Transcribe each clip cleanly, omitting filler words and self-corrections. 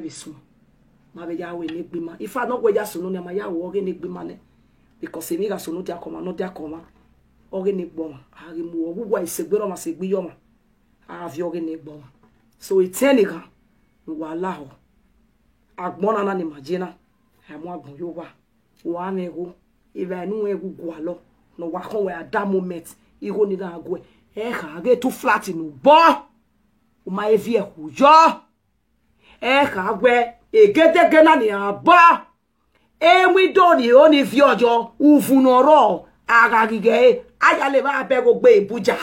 bisu ma be ya we negbima if I no go ya sunu ne ma ya wo ge negbima ne because emi ga sunu dia koma no dia koma oge negboma ari mu ogugwa isegbero ma segbi yo ma avi oge negboma so iteniga wa laho agbona na ni majina emu agbon yo wa nego ibe nu egugwu alo no wa kon we at that moment igo ni na agwe e ka ge too flat nu bo o ma evie hujo e ka gwe egedege na ni aba emi do ni oni fi ojo ufunoro agagige ayale ba be go gbe ibuja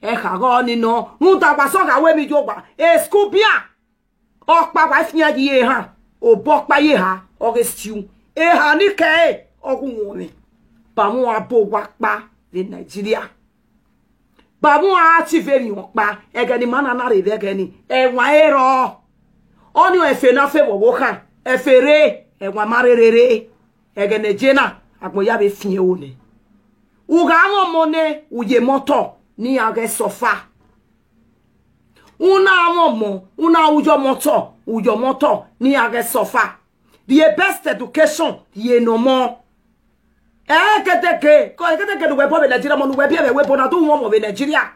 e ka go ni no nta pa so ka we mi jo gba e skupia okpa wa fian di e ha o bo pa ye ha o ge stew e ha ni ke ogun woni ba mu abo wa pa ní Nigeria ba mu a ti fe mi won pa ege ni mana na re ege ni ewan ero oni o efe na fe wo kan efere ewan marerere ege ne jena agbon ya be fin o ni uga won mo ne uye moto ni age sofa una won mo una ujo moto ni age sofa the best education ye no more keteke do we bo be Nigeria mo no we be we bo na do won mo be Nigeria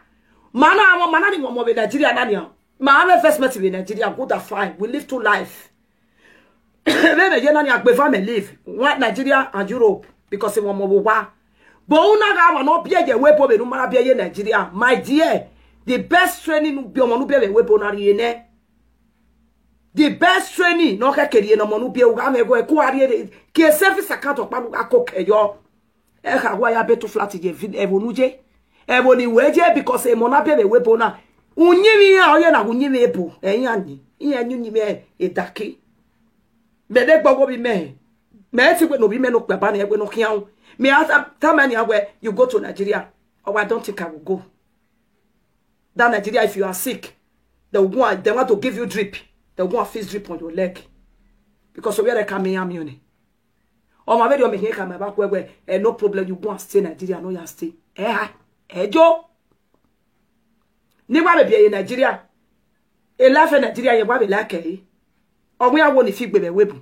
mana ni won mo be Nigeria na ni ma have first met be Nigeria good and fine we live to life me je na ni agbe fa me live one Nigeria and Europe because won mo wa but una ga wa no be je we bo be no mara be ye Nigeria my dear the best training be mo no be we bo na ri ne the best training no ka keri no mo no be u ga me go e ku ari ke service account pa no akokeyo e ka wa ya beto flat je evonuje evoni weje because e mo na be we bo na unyimi ya oye na unyimi epo eyan ni iyan nyunyi me edake me de gbogbo bi me ti gbe no bi me no pe ba na egbe no kian me ata many away you go to Nigeria or I don't think I will go that Nigeria if you are sick they want to give you drip. They go and face drip on your leg. Because where they come in amune. Or my video making come back where no problem, you go and stay in Nigeria, no you stay. Joe. Never be in Nigeria. A life in Nigeria, you be like eh. Or we are one if you be a weapon.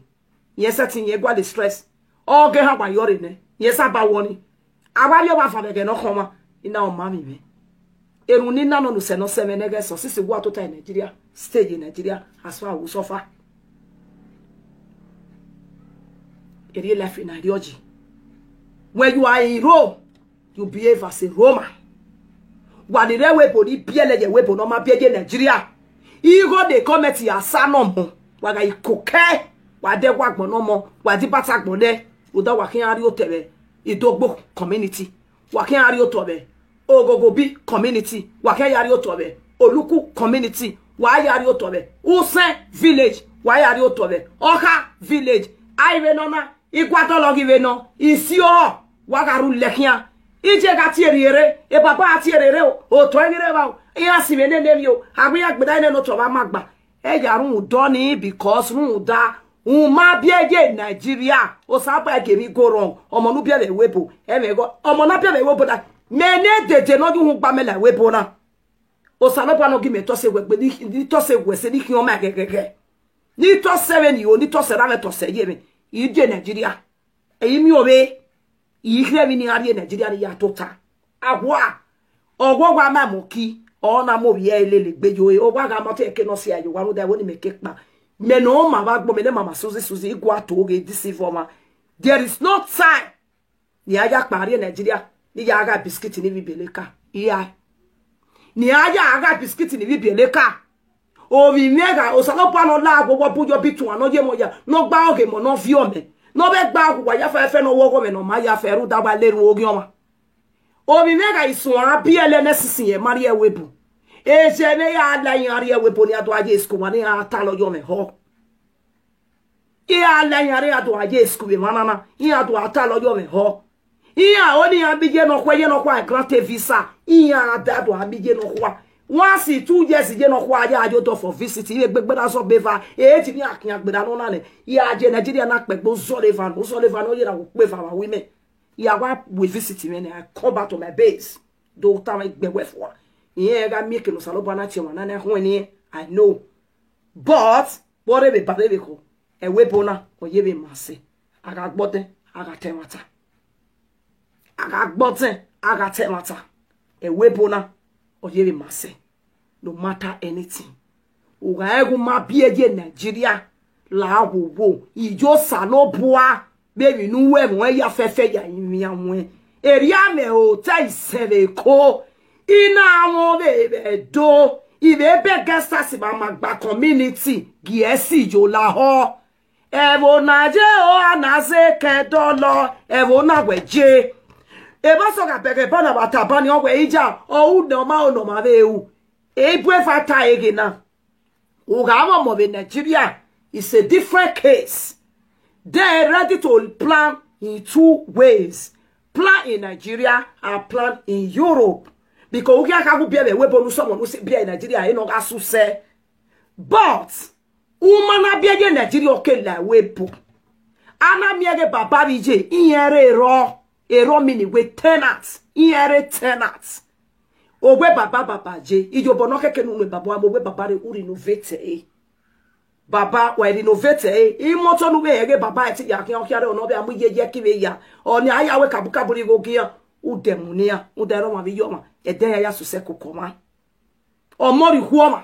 Yes, I think you got the stress. Or get up by your in. Yes, about one. I want your wife again, no home in our mammy. Eruni nano no se no se menege so sisi wa tota in Nigeria stay in Nigeria as far we suffer eri life in ideology when you are in Rome you behave as a Roman wa the way body biele je we no ma biege Nigeria igo de committee asano mo wa ga ikoke wa de wa gbon no mo wa di bata gbon de oda wa kin ari otebe idogbo community wa kin ari otobe Ogogobi community, Wakayari Otobe, Oluku community, Wayari Otobe, Usen village, Wayari Otobe, Oka village, Ivenona, Iquatologi Veno, Isio, Wagaru Lekia, Ijegatiere, e papa atiere, o Toyereva, Yasimene Nevio, Habiak Bedine Notova Magba, Ejarun Doni because Muda. Uma biege Nigeria, Osapa gemi go wrong, Omonubia the wepo, Emego, Omonapia the wepo that. Mene de no you ba me la we bona o sanopa no gi me to se we ni to se we se ni ki o ma gege ni to 7 yo ni to se ra me to se ye me i de Nigeria e mi o be i hre mi ni ari Nigeria ni ya tota agwa ogwogwa ma mo ki o na mo bi e lele gbejo e ogwa ga mo te ke no se ayo wa no da woni me ke pa me no ma ba gbo me le mama suzi igwa to ge deceive ma there is no time ni aja pari Nigeria ni ya aga biscuit ni bibeleka iya ni aja aga biscuit ni bibeleka o vi mega o sanopa no la gogo bujo bitu ano je moja no gba oge mo no fi ome no be gba ku wa ya fe no wo go no ma ya fe ru da ba leru ogi oma o vi mega isun ara biele nesisin ye mari ewebu e je me ya la yin ari ewebu ni ado aje school wa ni ata lojo me ho ya la yin ari ado aje school be manana yin ado ata lojo me ho iya oni abije no kwa grant visa iya dado abije no kwa once 2 years je no kwa ajo to for visit ibe gbegbe so beva ti ni akin agbeda no na le iya je Nigeria na pegbo Sullivan no ye na wo pe fa wa women iya wa we visit me I come back to my base do ta me gbegbe for iya ga mi ke no saloba na che wana na ho ni I know but bore be bare ko e wepo na oye be mase aga gboten aga temata aga gboten aga temata e wepo na oye be mase no matter anything uga egu ma bieje Nigeria la wo ijo sano boa baby nuwe mo ya fefe ya yin anwe eria me o tai sere ko ina won be do ibe be gesta si ba magba community giesi jo la ho evo na je o anase ke dolo evo na weje eba so ga bege bana bata bani o we ija o u no ma be u e bue fata ege na u ga mo be Nigeria is a different case. They're ready to plan in two ways. Plan in Nigeria and plan in Europe. Because we can't be a weapon someone who say be in Nigeria, you know, as you say. But woman be in Nigeria okay la weapon. Ana miege baba bije iere ro mini with tenants. Iere tenants. Owe baba je. Ijo bonoke kenu me baba mo we baba re uri novete baba wa renovate imoto nu we ege baba eti ya kian kiare ono be amu yeje kiwe ya oni aya we kabuka buri go kia udemunia udero ma bi yoma ede ya suse kokoma omori huoma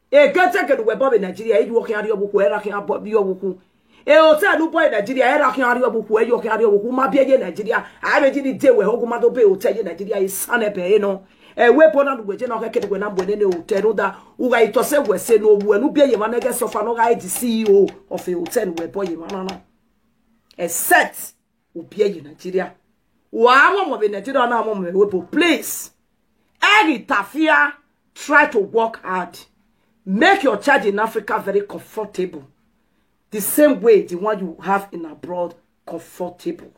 e gete ke we bobe Nigeria e wo kian ari obuku era kian bi obuku e o te nu boy Nigeria era kian ari obuku e yo kian ari obuku ma bi ye Nigeria a be ji ni de we hoguma do be o te ye Nigeria is sanebe no wepo na gweje na okeke gwe na mbone ne hotel da uga itose wese no obu enu bia yema na ge sofa no ga the CEO of a hotel wepo yema na except ubia ye Nigeria wa mo be Nigeria na mo me wepo please every tafia try to work hard, make your child in Africa very comfortable the same way the one you have in abroad comfortable,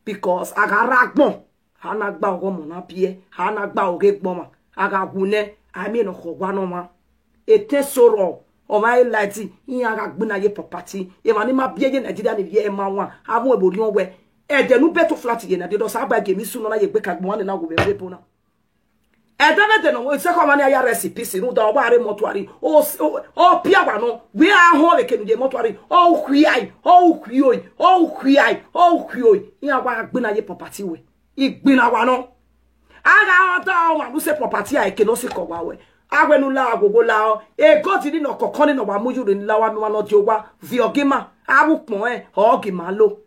because agaragbon hana gba ogo na pie hana gba oge gboma aga gune ami no khogwa no ma ete soro o mai lati yin aga gbuna ye property e ma ni ma bie je Nigeria ni ye ma wa amu ebori onwe e de nu beto flat ye na de do sa ba gemi su no na ye gbe ka gbon na go be wepo na e de be de no se ko ma na ya recipe si no da o ba re mortuary o pia wa no we a ho le kenu je mortuary o hwiai o hwioi o hwiai o hwioi yin aga gbuna ye property we igbina wa no aga ota wa lu se property a ke no se ko wa we agwenu la agogo la o e go ti ni no kokon ni no wa muju ni la wa mi wa no ti o wa vi ogima abu pon o gima lo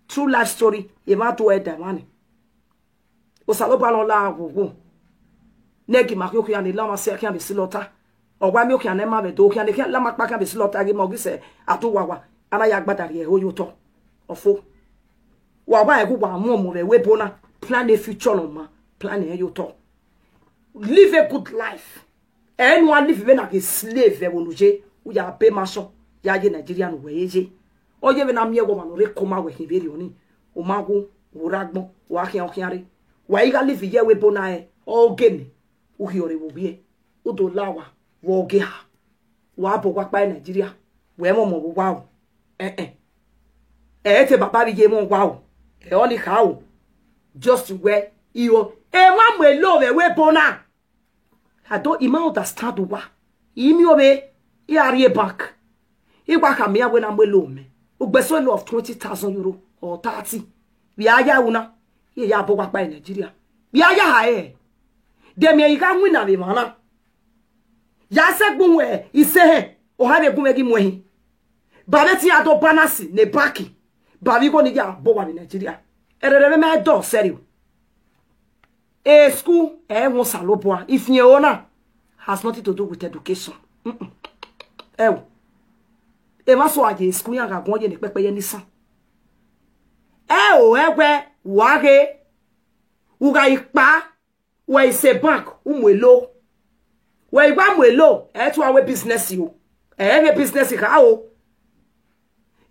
true life story e ma to e da mani o sa lo ba lo la agogo negi ma ko ya ni la ma se kan be silota o wa mi o kan na ma be do kan ni la ma pa kan be silota ge mo gi se atu wa wa ana ya gbadare e o yo to ofo wa wa e ku wa mu mo be wepo na plan a future no ma plan a you talk live a good life anyone live even like a slave e wonuje u ya pay maso ya je Nigeria no weje oje be na me wo ma no re koma we hiberi oni o magu uragbon wa kian okiare wa iga live ye we bona e o gene u hiore wo bie u do lawa wo ge ha wa bo kwa pa Nigeria we mo mo wa o te baba bi je mo wa o e oni ka o just where you one way love we bona I don't even understand why imi obe I are back igba ka me we na we low me ugbeso low of 20,000 euro or 30 we aya una ye ya bo pa Nigeria we aya ha dem ye ga win na be mana ya se gun we ise he o ha be gun me gi mo hi ba be ti ado banasi ne baki ba bi go ni ya bo wa Nigeria erere me do serio a school won salopoa if your owner has nothing to do with education e ma so aje school ya ga gon je ni pepe ye ni san o egbe wa ge uga ipa we se bank umwelo we igba mwelo to our business you e business ka o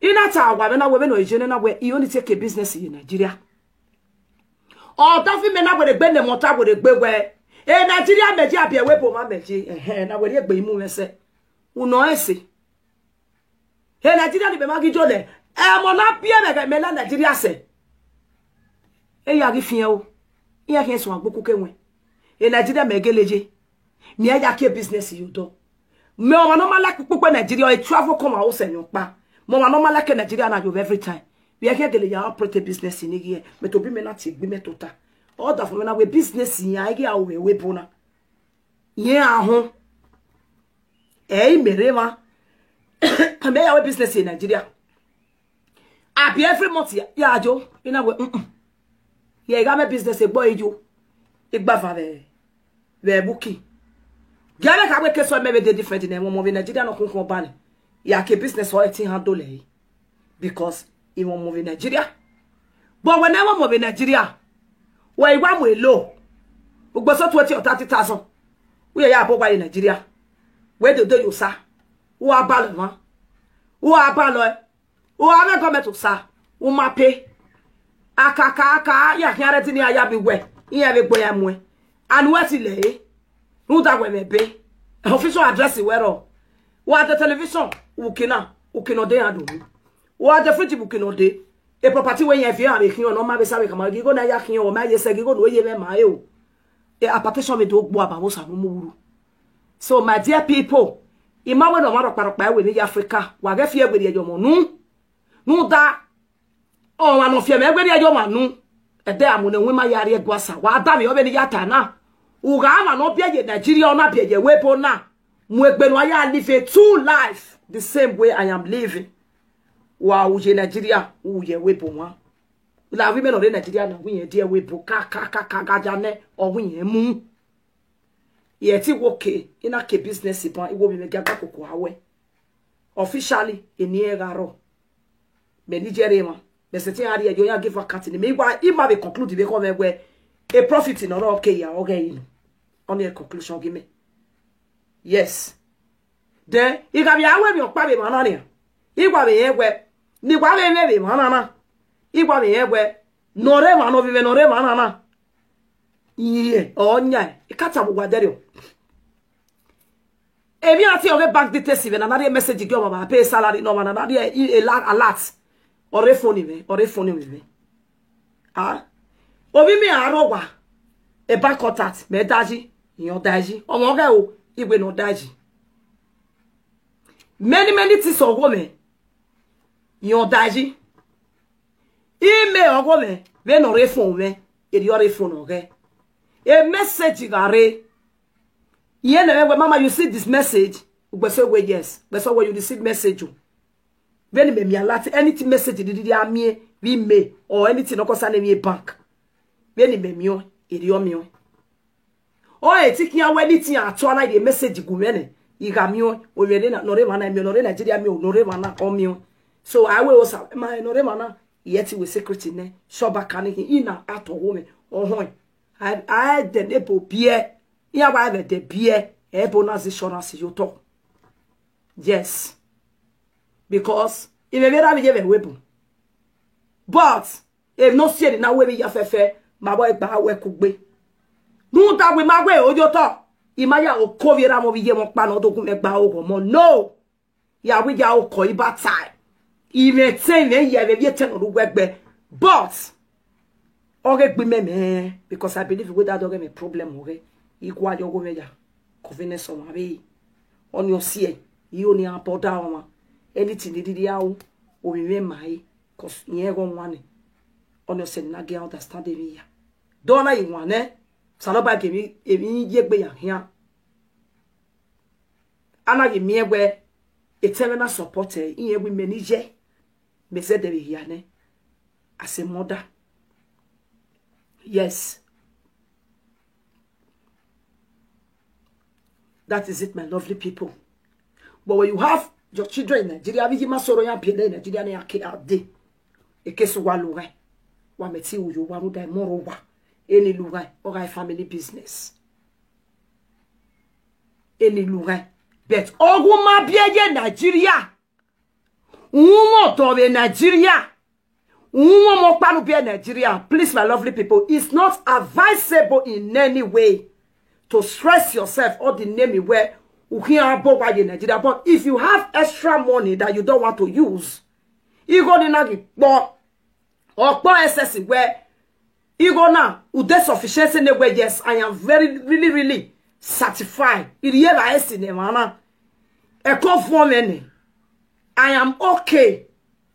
ina ta wa be na we be no ejene na we you only take a business in Nigeria o ta fi me na we gbe ne mota we gbe we e Nigeria meji abia we po ma meji na we gbe imu we se uno ese he Nigeria ni be ma gijo le mo na bia me la Nigeria se e ya gi fien o iya ke so agboku kenwe e Nigeria me geleje mi aja ke business you do Me o no like people Nigeria I travel come out say pa. Mo no like Nigeria na you every time. We are here gele ya operate business in here. Me to be me na take be me tota. All that for me na we business in ya get awe we bona. Ye ahun. Merema. Me ya we business in Nigeria. Abi every month ya jo. Ina we ye ga me business e boy jo. Igba fa be booking. Gana ka we keso me be different in mo Nigeria no kun ban. Ya ke business o etin handle e. Because he won't move in Nigeria. But whenever move in Nigeria, where you want we low, we go so 20 or 30,000. We are about in Nigeria. Where do you say? Who are balance? Who are balance? Who are not coming to say? Who ma pay? Aka ya nyare ni aya bi we. Iya be boya mwe. And what ile? Who that we be? Official address where all. What the television? Ukina de adu. What the fridge book no day? A property when you have here, making no ma be sabe kama gigo na yakin o ma yese gigo no ye me ma e. A partition me do gbo abawosa no muru. So my dear people, imawe no maro parokpa we ni Africa, wa ge fie gbe de yomo nu da o wa no fie me gbe de yomo nu e de amu na nwema yare egwasa wa da me obe ni yata na u ga ma no bia je Nigeria na bia je wepo na mu egbe no ya live two life the same way I am living. Wa uje Nigeria uye webo nwa la women of Nigeria na winye dia webo ka jane o winye mu ye ti woke ina ke business iban iwo bi me gaga kokko awe officially eni egaro me Nigeria ma me setin ari ejo ya give account ni me igba ima be conclude be come egbe a profit in oro okay ya oge yin on your conclusion give me yes then igabi awe bi opa be manani igba be egbe ni kwa be manana igba be egbe nore ma no vive nore manana iye onya ikata bugwa derio ebi ati oge bank details even na na message gi o ma pay salary no na na a lot ore phone me ah obi mi arogwa e bank contact me daji yan daji omo ge o igbe no daji many things owo me yon daji email ogo me ve no refon me e di ore phone oge a message gare ye na we mama you see this message ugbeso we yes beso we you receive message when me alert anything message did amie we may or anything no concern me bank when me mio e di o mio o e tikin awe anything ato na the message gu me ne I ga mio o we na no re mana mi no re Nigeria mi o no re mana o mio. So I will also my no remana yet with security ne shoba can in out of woman or home. I the neighbor beer, yeah, why the beer, a bonus insurance you talk. Yes, because if a very have a weapon, but if no said now, we have a my boy, Bawe could be. No, that we my way, or your talk. Imaya o Kovira Movi Mokpano document Bao, no, yeah, we are koi bad side. Even saying you have a ten on the but okay, me because I believe without a problem, okay, equal your gomeja, convenience on my way on your sea, you only are put down anything did you or remember my cause near one on your sen nagi understand me. Don't I want Salaba give me a yet be here. Anna give me where a terminal supporter in a women nije. Me said de here as a mother. Yes. That is it, my lovely people. But when you have your children in Nigeria, we give masoro ya pele Nigeria na yake ade. Ekeso wa lugai. Wa meti uyo wa ruda moro wa. Any lugai or family business. Any lugai. But oguma biye Nigeria. Umo tobe Nigeria. Umo mokpanu biye Nigeria. Please, my lovely people, it's not advisable in any way to stress yourself or the name where Nigeria. But if you have extra money that you don't want to use, you go to Nagi or SS where you go now with the sufficiency where yes, I am really certified. It mene. I am okay.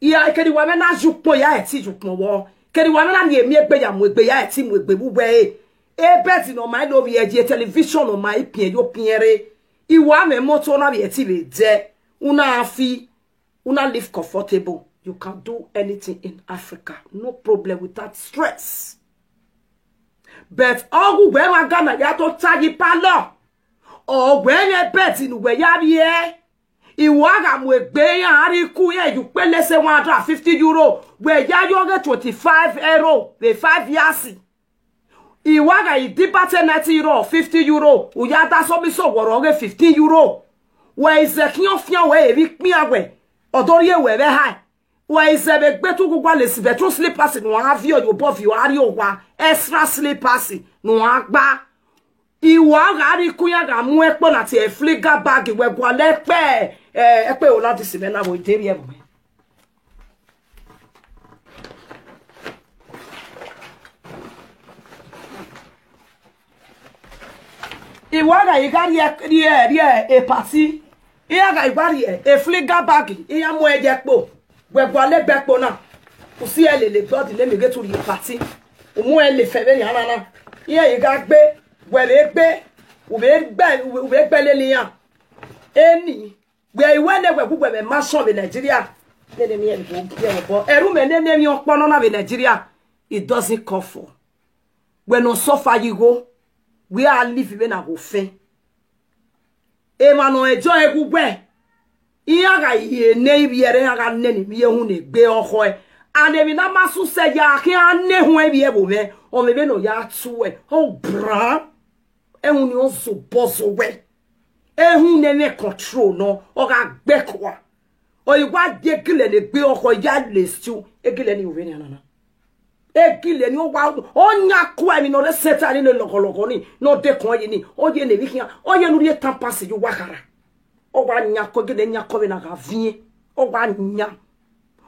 Ya kedi wa mena jukpo ya eti jukpo wo. Kedi wa mena ni emi egbe ya mu egbe ya eti mu egbe bu we. E beti no my love ye television no my pien yo pienre. Iwa me moto na be eti be de. Una afi. Una live comfortable. You can do anything in Africa. No problem with that stress. But all we ma Ghana ya to tagi palo. Oh, when you bet in where you are here, Iwaga Mwegbe ya Ariku ye, you pay less than €150, where you get 25 euro, the 5 years. Iwaga yi dipate €90, €50, Uyada so mi so woroge €15. Where is the kinyo fian we evi miawe, Odorie we be high. Where is the betu gugwa lesi betu slippers no avio you both you are wa extra slippers no agba. Iwa gari kuya ga mu epo na ti e fliga bag we gwa lepe epe o lati se na bo iteri e bo. Iwa ga igari e party. Iya ga igari e fliga bag iya mu ejepo we gwa lebepo na. Usi ele le god le me get to the party. Omu ele febe ni anana. Iya iga gbe wele gbe ube gbele liyan eni we iwele we gugbe me maso be Nigeria nene mi en go eru me nene mi opono na be Nigeria it doesn't call for when no suffer you go we are live be na go fe e ma no ejo egugbe iya ga ye ne biere ya ga nene mi ehun ne gbe oho e ane na masu se ya ki ane hu e bi e bo me o me be no ya tu e o bra ehun ni o so bozo we ehun ne control no o ga gbekwa o igwa degile le gbe oko ya le stu egile ni owe ni anana egile ni o wa o nya kwa mi no re seta ni lokologo ni no de kon yi ni o ye ne bi kian o ye no re tan pass ju wakara o wa nya ko gele nya ko be na ga vie o wa nya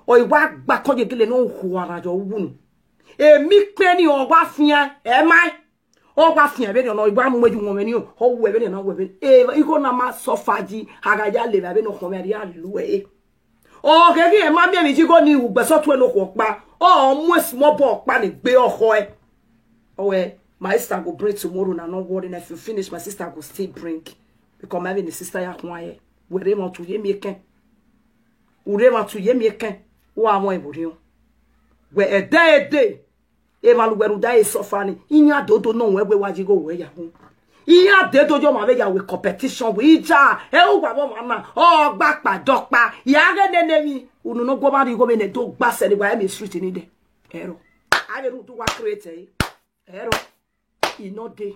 o igwa gba ko ye gele no hu ara jo wunu emi pe ni o wa fian e mai o gba fian be no igba mweju won me ni o we be na we be iko na ma sofaji agaja le be no ko me ri alu e o gege e ma mi mi ji go ni ugbe so to e lo ko pa o mu small ball pa ni gbe oho e o we my sister go bring tomorrow na no worry if you finish my sister go still bring because my the sister ya kwa ye we re mo to ye mi ken ure ma to ye mi ken wo awon ibori o we e day Evalu weru da e sofani inya dodo no wewe waji go we ya hu inya dedo jo ma be ya we competition we ija e u gba bo mama o gba padopa ya ge nene mi unu no go ba ri go me ne do gba se ni gba me street ni de ero a be ru do wa create ero ino de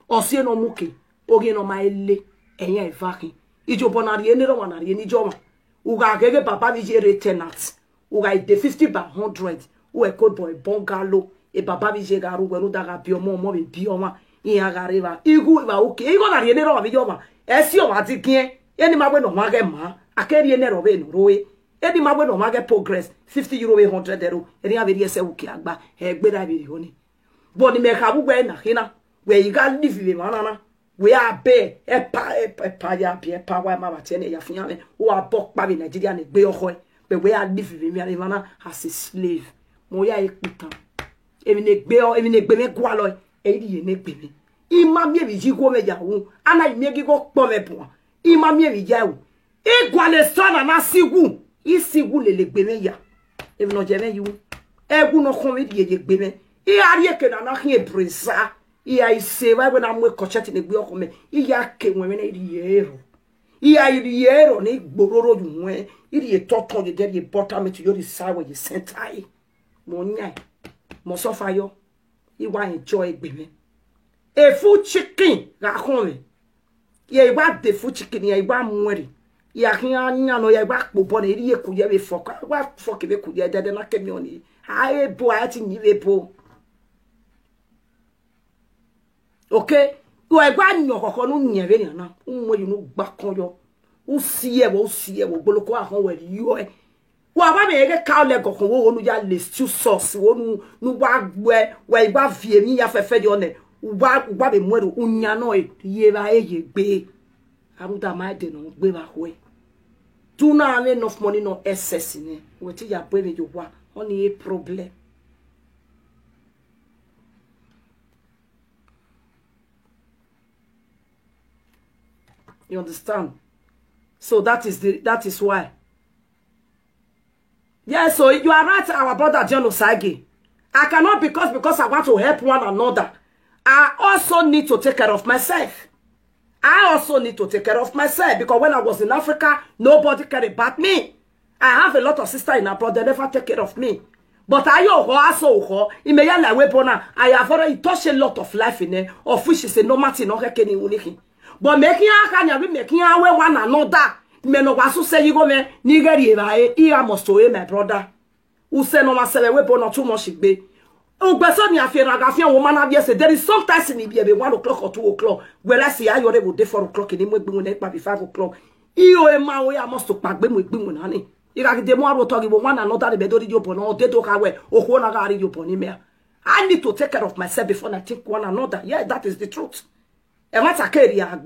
o si no muke oge no ma ele eyan evaki ijo bonari eni ro wanari eni jo ma u ga gege baba bi je retenant u ga de 50 by 100 ou e code boy bungalow e baba bi je garu wenu daga bi omo be bi oma iya gareba igu ba okay igo na riene ro ba bi oma e si o ma ti kien eni ma gbe no ma ge ma akeri ene ro be no roe eni ma gbe no ma ge progress €50 be €100 eni a be ri ese uki agba e gbe da bi ri oni bo ni me ka bu gbe na hina we yi ga live be manana we are be e pa ya bi e pa wa ma ba ti ene ya fian me o abok pa bi Nigeria ne gbe oho be we are live be me mana as a slave mo ya ikutan emi ne gbe me gwa lo e ri ne gbe me ima mi bi ji go me ja wu ana mi gi go po me po ima mi bi ja wu e gwa le so na sigu isigu le gbe me ya emi no je me yu egu no kon me di gbe me i ari eke na hin ebresa i ai se wa na mo kochete ne gbe oko me i ya ke won me na ri ero i ai ri ero ni gbororo ju won i ri toto je de bottom to your side where you sentai mo nyai mo so fayo I wa enjoy gbe me e fu chicken ga kon me ye wa de fu chicken ye wa mwere ya kin anya no ye wa popo na ri eku ye be foka wa foke be ku ye dede na kemi oni ai bo ati ni be bo okay wo e gba nyo kokko nu nya be ni na nwo yu nu gba kon yo u si e wo gboloko ahon we yo e wa ba me ge ka le kokko wo nu ya le stew sauce wo nu wa gbe we gba vie mi ya fefe de one wa be mweru unya no e ye ba ye gbe Aruda my de no gbe back way. Do not have enough money, no excess in it. What is your baby you want? Only a problem. You understand? So that is why. Yeah, so you are right, our brother John Osagi. I cannot because I want to help one another. I also need to take care of myself. I also need to take care of myself because when I was in Africa, nobody cared about me. I have a lot of sisters in abroad, they never take care of me. But I have already touched a lot of life in there, of which is a no matter no rekeni uniki. But making one another, meno wasu say you go me Nigeria must away my brother. Who say no masele weapon not too much be. There is sometimes in the 1 o'clock or 2 o'clock where I see I already would 4 o'clock in the 5 o'clock. I must to pack them with Bing honey. You got the more talking about one another, the bedori upon all they talk away or one upon. I need to take care of myself before I take one another. Yeah, that is the truth. And what's a career?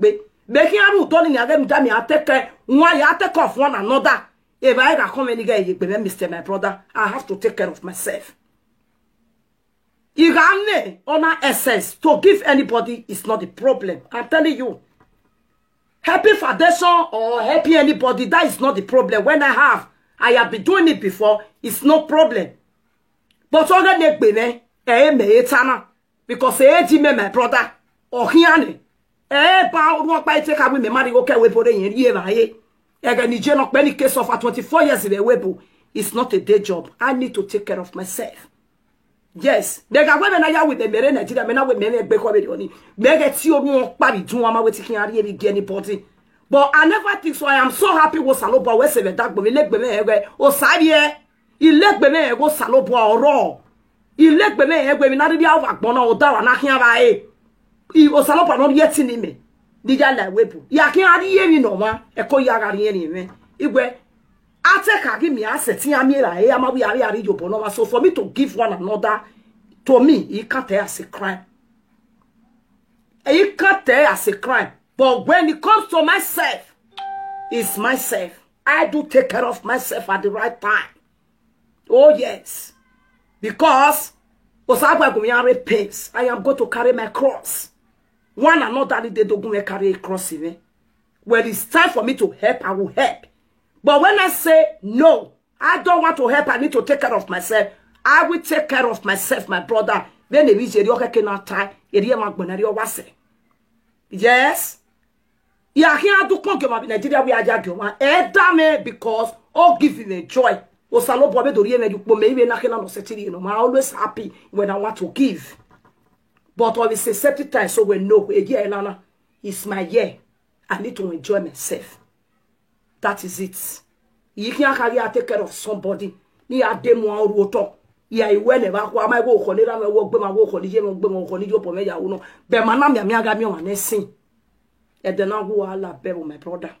Making a root on them, damn, I take care. Why I take off one another? If I come any guy, Mr. My brother, I have to take care of myself. You can honor essence to give anybody is not the problem. I'm telling you. Happy foundation or happy anybody, that is not the problem. When I have been doing it before, it's no problem. But all that make me because my brother or hiane. Take away me marry okay we put in here. Any case of 24 years in the web, it's not a day job. I need to take care of myself. Yes, they got women I with the Meren Nigeria, men with many big hobby. Make you more party to my way taking anybody. But I never think so. I am so happy with Saloba West of that, but we let me or Sabie. You let me go Saloba or raw. You let me when not the Alva Bona or Dara Nakia. He was Salopa not yet in me. Did I like Webu? Ya can't hear me no one, a Koyagari anyway. It were. Give me assets. So for me to give one another, to me, it can't tell as a crime. It can't tell as a crime. But when it comes to myself, it's myself. I do take care of myself at the right time. Oh yes. Because I am going to carry my cross. One another they don't carry a cross even. When it's time for me to help, I will help. But when I say, no, I don't want to help, I need to take care of myself, I will take care of myself, my brother. Then the reason you cannot tie, yes. Yeah, here do come Nigeria we are jagging because all giving a joy. I'm always happy when I want to give. But always a certain time, so when no, a year it's my year. I need to enjoy myself. That is it. You can't take care of somebody. You are demo roto. You are whenever I go on it, I walk by my walk on the gym, on your pomea, uno. But my name, Yamiagami on a sing. And then I go all up with my brother.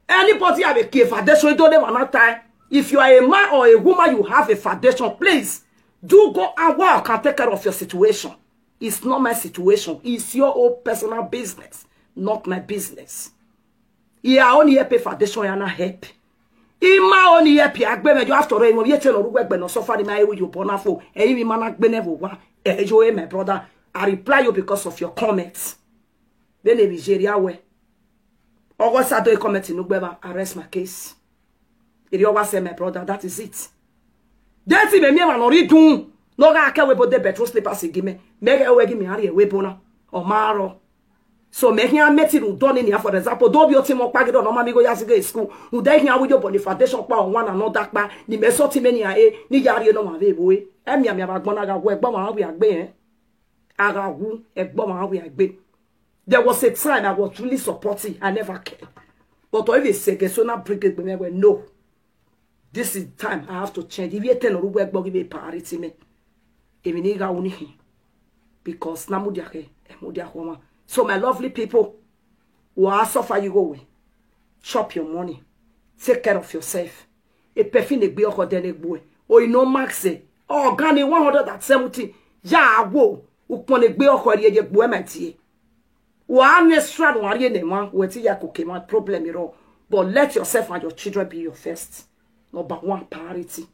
Anybody have a key foundation, don't ever not time. If you are a man or a woman, you have a foundation, please do go and work and take care of your situation. It's not my situation. It's your own personal business, not my business. Yeah, only help foundation and not help. Ima only help you have to rain you tell or no so far my with your bonafo and you man benevo enjoy my brother. I reply you because of your comments. Then the Nigeria way. Or what's that comment in Ubeba arrest my case. It always say my brother, that is it. That's it, me man or do no ga ka we bo de petrol slippers give me. Make a way give me a weapon or maro. So making a meeting done in here, for example, don't be your team of Pagado, no mammy go to school, who they here with your body foundation on one another back, the mesoti many ni yari no my boy, and me about Bonaga, where Bama we are being. Agagu, a bomber we are being. There was a time I was really supporting, I never cared. But if it's second, so now bring it when no. This is time I have to change. If you tell no work, give me parity me. Even nigga only because Namudiake, Mudia Homa. So my lovely people, who are suffer you go away. Chop your money. Take care of yourself. A perfine be or dene boy. Or you know max oh Gani 170. Ya wo. Upon a be or ye boy my tea. One extra no are ne man weti ya kokema problem iro. But let yourself and your children be your first. Number one priority.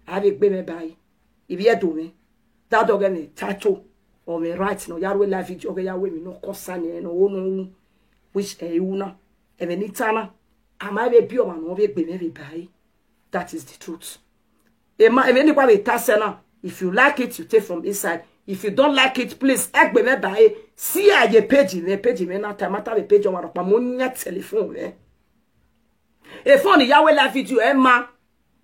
Avec be me buy. If you do me, that dog any title or me right no yarwe life it okay yarwe me no concern no no which una even itana am I be pure man no be me buy. That is the truth. Anybody tasena, if you like it, you take from inside. If you don't like it, please egg me buy. See a ye page me na tamata the page on my telephone. A phone Yahweh life it you Emma.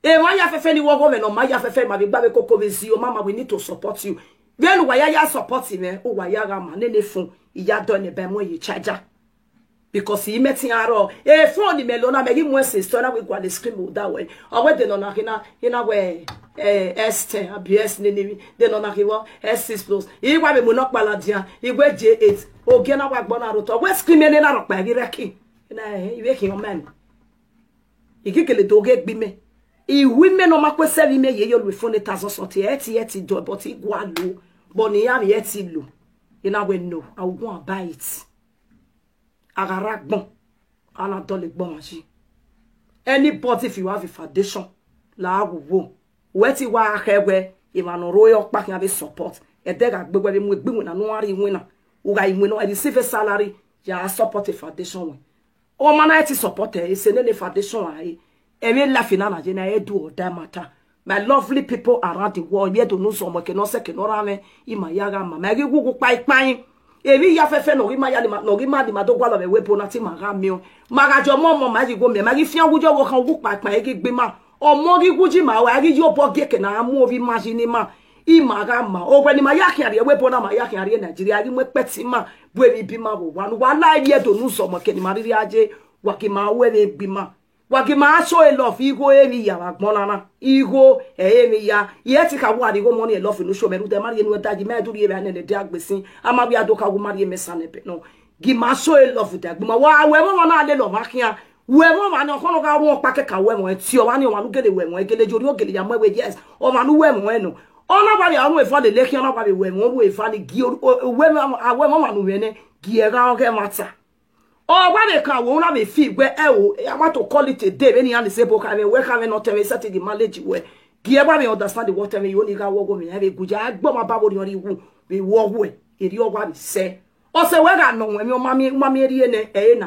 Why you have any work woman or my yafe ma be babe koko you mama we need to support you. Then why ya support him oh why ya man ne phone ya done be mo you charger. Because he met aro e phone me lo na me gi mo sister na we go the scream that way. Or where they no na hina we S10 abs ne they no na hiwo S6 plus. E wa be mo no pala dia e gwe J8 o ge na wa gbo na roto we scream ne na ro pa gi reki. Na e we ki o man. Ikikele doge gbime I women no makwe sevi me ye yo le phone tazo sorti eti do but igwa lo but ni ya eti lo ina we no I won't buy it agara gbon ana dole gbon maji anybody if you have a foundation la wo weti wa hewe imano royo pak ya be support e de ga gbegbe be mu gbe na no ari wina u ga imu no I receive a salary ya support a foundation we o mana eti support e se ne foundation ai emi laughing na Nigeria e do that matter. My lovely people around the world, you don't know so much. No second, no rame. Ima yaga ma. Magi gugu pai. Emi ya fefe no ima ya ni ma no ima di ma do gwala me wepo na ti ma ga mi o. Maga jo mo magi go me. Magi fian gujo wo kan gu pai egi gbe ma. O mo gi guji ma wa egi yo bo geke na amu ovi imagine ma. Ima ga ma. O gbe ni ma ya kian re wepo na ma ya kian re Nigeria gi mo peti ma. Bu ebi bi ma wo wa no wa la ye do no so much. Ni ma ri aje wa ki ma we bi ma. Wakima show a love ego emi ya wagbonana ego emi ya yeti ka wa go money love no show me do mari enu daji me do ye na ne de agbesin ama bi adoka go mari me sanepe no gi ma show a love da gboma wa we mo na le lo makia we mo ma no kono ga won pa keka we mo ti o wa ni o ma nu gele we mo gele jori o gele ya mo we yes o ma nu we mo enu ona ba ya won e fa le lekin ona ba be we mo we fa ni gi we mo ma nu we ne gi e ga o ke mata. Oh, why they can won't have a fee where I want to call it a day. When you say, book, I mean, where can I not tell me certain the mileage where give me understand the water me only got walk me have a good job, but my babo you be walk away. It your what say. Also, where I know when your mammy na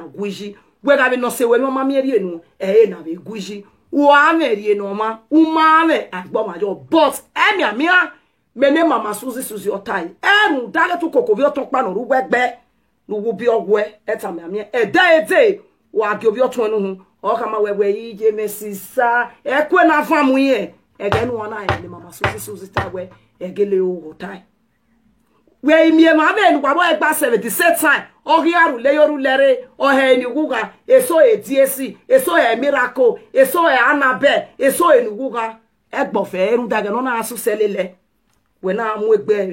guiji, where I will not say when your mammy no na be guiji. One no ma, umane at bomb my job, but Emia mia, mene mama Susie your tie. Dagger to coco, talk man or work back. No will be away at a mammy a day wa give your twin or come away ye mesisa equena family again one eye and mama Susie way a gilly tie. Where me my man what about 76 time or here lay your letter or hey you guga a so a DSC a so a miracle a so a Annabelle a so a guga egbofe daganona asu selele when I'm with bear